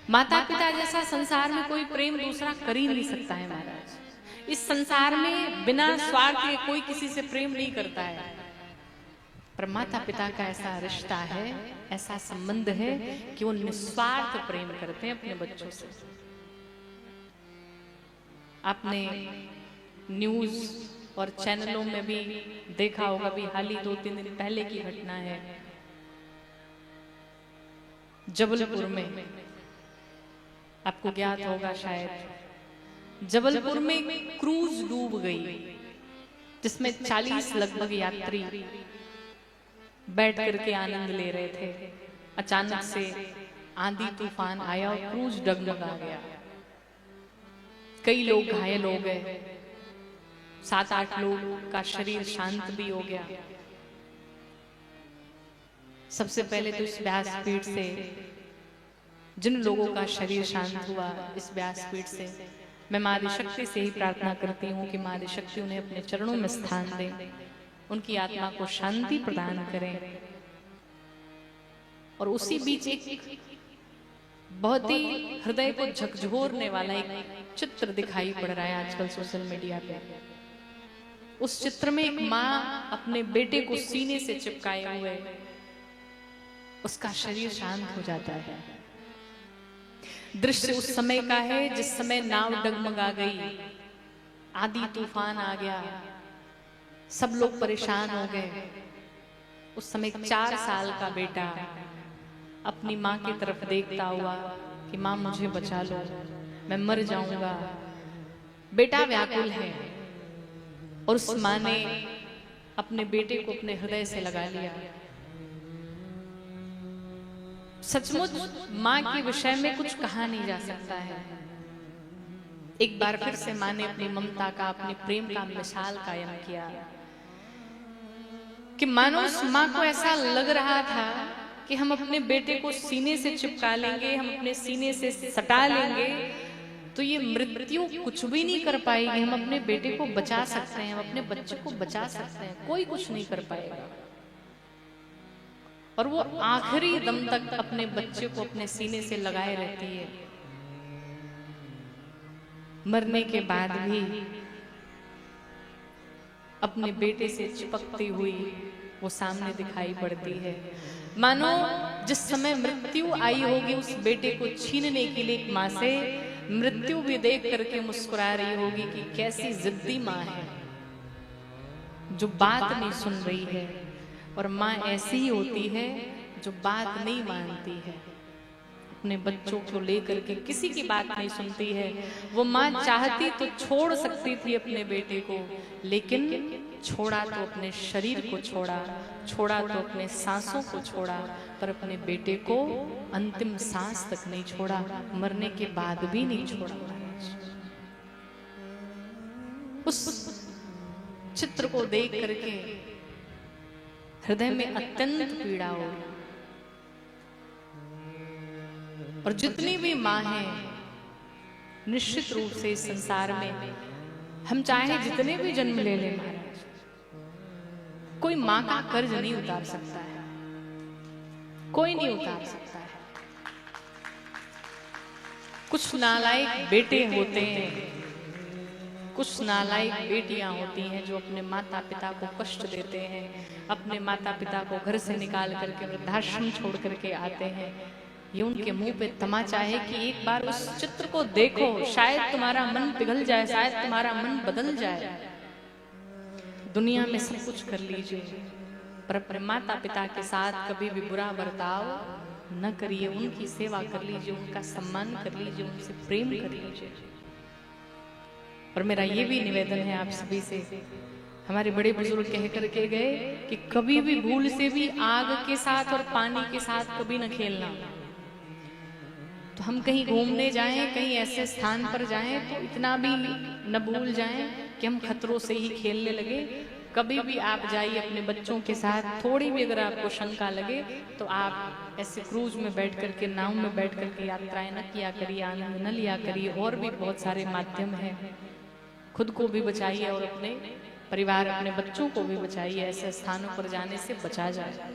माता पिता जैसा संसार में कोई प्रेम दूसरा कर ही नहीं सकता है महाराज। इस संसार में बिना स्वार्थ के कोई किसी से प्रेम नहीं करता है, पर माता पिता का ऐसा रिश्ता है, ऐसा संबंध है कि वो निस्वार्थ प्रेम करते हैं अपने बच्चों से। आपने न्यूज और चैनलों में भी देखा होगा, भी हाल ही 2-3 दिन पहले की घटना है। जबलपुर में, आपको ज्ञात होगा शायद, जबलपुर में क्रूज डूब गई जिसमें 40 लगभग यात्री बैठ करके आनंद ले रहे थे। अचानक से आंधी तूफान आया और क्रूज डगमगा गया। कई लोग घायल हो गए, 7-8 लोग का शरीर शांत भी हो गया। सबसे पहले तो इस व्यासपीठ से जिन लोगों का शरीर शांत हुआ, इस व्यासपीठ से मैं माँ आदिशक्ति से ही प्रार्थना करती हूँ कि माँ आदिशक्ति उन्हें अपने चरणों में स्थान दें, उनकी आत्मा को शांति प्रदान करें। और उसी बीच एक बहुत ही हृदय को झकझोरने वाला एक चित्र दिखाई पड़ रहा है आजकल सोशल मीडिया पे। उस चित्र में एक माँ अपने बेटे को सीने से चिपकाए हुए, उसका शरीर शांत हो जाता है। दृश्य उस समय का है जिस समय नाव डगमगा गई, आंधी तूफान आ गया, सब लोग परेशान हो गए। उस समय 4 साल का बेटा अपनी माँ की तरफ देखता हुआ कि माँ मुझे बचा लो, मैं मर जाऊंगा। बेटा व्याकुल है और उस माँ ने अपने बेटे को अपने हृदय से लगा लिया। सचमुच माँ के विषय में कुछ कहा नहीं जा सकता है। एक बार फिर से माँ ने अपनी ममता का, अपने प्रेम का मिसाल कायम किया कि मानो उस माँ को ऐसा लग रहा था कि हम अपने बेटे को सीने से चिपका लेंगे, हम अपने सीने से सटा लेंगे तो ये मृत्यु कुछ भी नहीं कर पाएगी। हम अपने बेटे को बचा सकते हैं, हम अपने बच्चे को बचा सकते हैं, कोई कुछ नहीं कर पाएगा। और वो आखिरी दम तक अपने बच्चे को अपने सीने से लगाए रहती है। मरने के बाद भी अपने बेटे से चिपकती हुई वो सामने दिखाई पड़ती है। मानो जिस समय मृत्यु आई होगी उस बेटे को छीनने के लिए एक माँ से, मृत्यु भी देख करके मुस्कुरा रही होगी कि कैसी जिद्दी माँ है जो बात नहीं सुन रही है। और माँ ऐसी ही होती है जो बात नहीं मानती है, अपने बच्चों को लेकर के किसी की बात नहीं सुनती है। वो माँ चाहती तो छोड़ सकती थी अपने बेटे को, लेकिन छोड़ा तो अपने शरीर को छोड़ा, छोड़ा तो अपने सांसों को छोड़ा, पर अपने बेटे को अंतिम सांस तक नहीं छोड़ा, मरने के बाद भी नहीं छोड़ा। उस चित्र को देख करके हृदय में अत्यंत पीड़ा हो। और जितनी भी माँ है, निश्चित रूप से इस संसार में हम चाहे जितने भी जन्म ले लें महाराज, कोई माँ का कर्ज नहीं उतार सकता है, कोई नहीं उतार सकता है। कुछ नालायक बेटे होते हैं, कुछ नालायक बेटियां होती हैं जो अपने माता पिता को कष्ट देते हैं, अपने माता पिता को घर से निकाल करके वृद्धाश्रम छोड़ करके आते हैं। ये उनके मुंह पे तमाचा है कि एक बार उस चित्र को देखो, शायद तुम्हारा मन पिघल जाए, शायद तुम्हारा मन बदल जाए। दुनिया में सब कुछ कर लीजिए, पर अपने माता पिता के साथ कभी भी बुरा बर्ताव न करिए। उनकी सेवा कर लीजिए, उनका सम्मान कर लीजिए, उनसे प्रेम कर लीजिए। और मेरा ये भी निवेदन है आप सभी से, हमारे बड़े बुजुर्ग कह करके गए कि कभी भी भूल से भी आग के साथ और पानी के साथ कभी न खेलना। तो हम कहीं घूमने जाएं, कहीं ऐसे स्थान पर जाएं तो इतना भी न भूल जाएं कि हम खतरों से ही खेलने लगे। कभी भी आप जाइए अपने बच्चों के साथ, थोड़ी भी अगर आपको शंका लगे तो आप ऐसे क्रूज में बैठ करके, नाव में बैठ करके यात्राएं न किया करिए, आनंद न लिया करिए। और भी बहुत सारे माध्यम हैं, खुद को भी बचाइए और अपने परिवार, अपने बच्चों को भी बचाइए। ऐसे स्थानों पर जाने से बचा जाए।